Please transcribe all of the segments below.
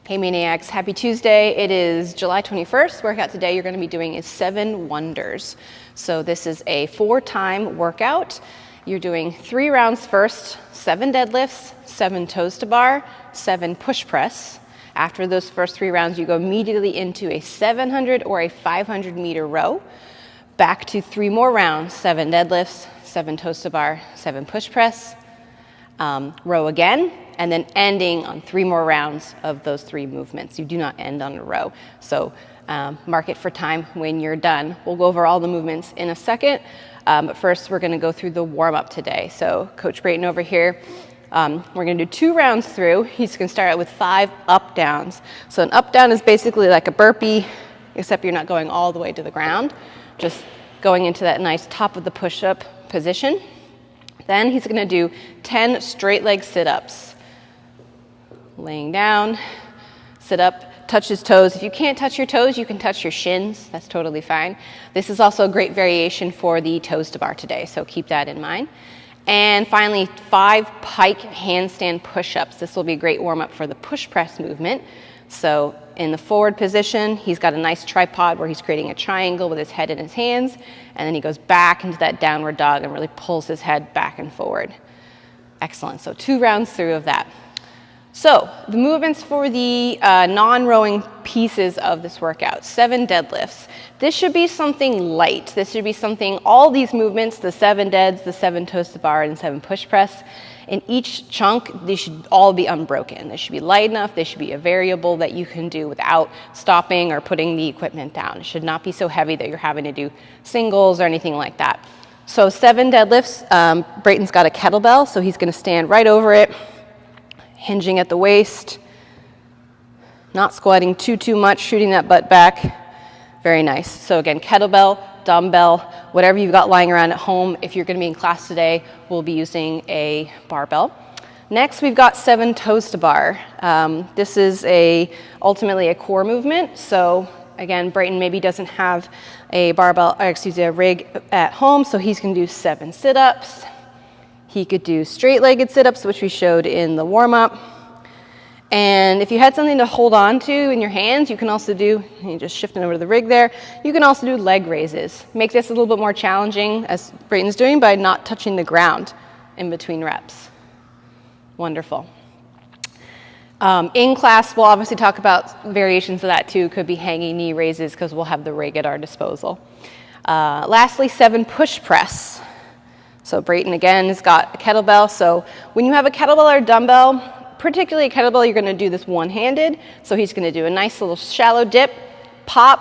Hey Maniacs, happy Tuesday. It is July 21st. Workout today you're going to be doing is 7 Wonders. So this is a 4-time workout. You're doing 3 rounds first, 7 deadlifts, 7 toes to bar, 7 push press. After those first 3 rounds, you go immediately into a 700 or a 500 meter row. Back to 3 more rounds, 7 deadlifts, 7 toes to bar, 7 push press. Row again, and then ending on 3 more rounds of those 3 movements. You do not end on a row. So mark it for time when you're done. We'll go over all the movements in a second, but first we're gonna go through the warm-up today. So Coach Brayton over here, we're gonna do 2 rounds through. He's gonna start out with 5 up-downs. So an up-down is basically like a burpee, except you're not going all the way to the ground, just going into that nice top of the push-up position. Then he's gonna do 10 straight leg sit-ups. Laying down, sit up, touch his toes. If you can't touch your toes, you can touch your shins. That's totally fine. This is also a great variation for the toes to bar today, so keep that in mind. And finally, 5 pike handstand push-ups. This will be a great warm-up for the push press movement. So in the forward position, he's got a nice tripod where he's creating a triangle with his head in his hands, and then he goes back into that downward dog and really pulls his head back and forward. Excellent. So 2 rounds through of that. So the movements for the non-rowing pieces of this workout, 7 deadlifts. This should be something light. This should be something, all these movements, the 7 deads, the 7 toes to bar, and 7 push press, in each chunk, they should all be unbroken. They should be light enough. They should be a variable that you can do without stopping or putting the equipment down. It should not be so heavy that you're having to do singles or anything like that. So 7 deadlifts, Brayton's got a kettlebell, so he's gonna stand right over it, hinging at the waist, not squatting too much, shooting that butt back. Very nice. So again, kettlebell, dumbbell, whatever you've got lying around at home. If you're going to be in class today, we'll be using a barbell. Next, we've got 7 toes to bar. This is ultimately a core movement. So again, Brayton maybe doesn't have a rig at home, so he's going to do 7 sit-ups. He could do straight-legged sit-ups, which we showed in the warm-up. And if you had something to hold on to in your hands, you can also do, just shifting over to the rig there, you can also do leg raises. Make this a little bit more challenging, as Brayton's doing, by not touching the ground in between reps. Wonderful. In class, we'll obviously talk about variations of that too. Could be hanging knee raises, because we'll have the rig at our disposal. Lastly, 7 push press. So Brayton, again, has got a kettlebell. So when you have a kettlebell or a dumbbell, particularly a kettlebell, you're going to do this one-handed. So he's going to do a nice little shallow dip, pop,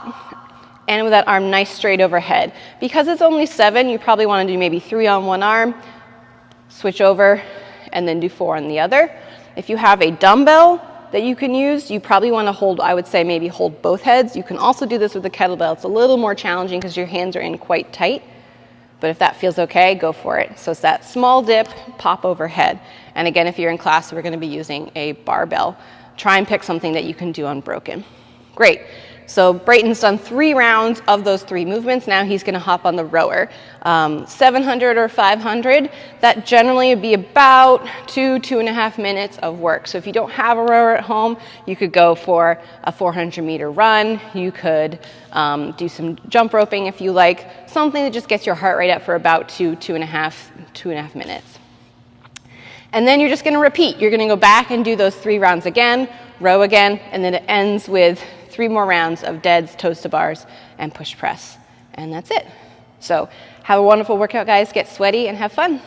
and with that arm nice straight overhead. Because it's only 7, you probably want to do maybe 3 on one arm, switch over, and then do 4 on the other. If you have a dumbbell that you can use, you probably want to hold, I would say maybe hold both heads. You can also do this with the kettlebell. It's a little more challenging because your hands are in quite tight. But if that feels okay, go for it. So it's that small dip, pop overhead. And again, if you're in class, we're gonna be using a barbell. Try and pick something that you can do unbroken. Great. So Brayton's done 3 rounds of those 3 movements. Now he's gonna hop on the rower. 700 or 500, that generally would be about 2.5 minutes of work. So if you don't have a rower at home, you could go for a 400 meter run. You could do some jump roping if you like, something that just gets your heart rate up for about 2.5 minutes. And then you're just gonna repeat. You're gonna go back and do those 3 rounds again, row again, and then it ends with 3 more rounds of deads, toes to bars, and push press. And that's it. So have a wonderful workout, guys. Get sweaty and have fun.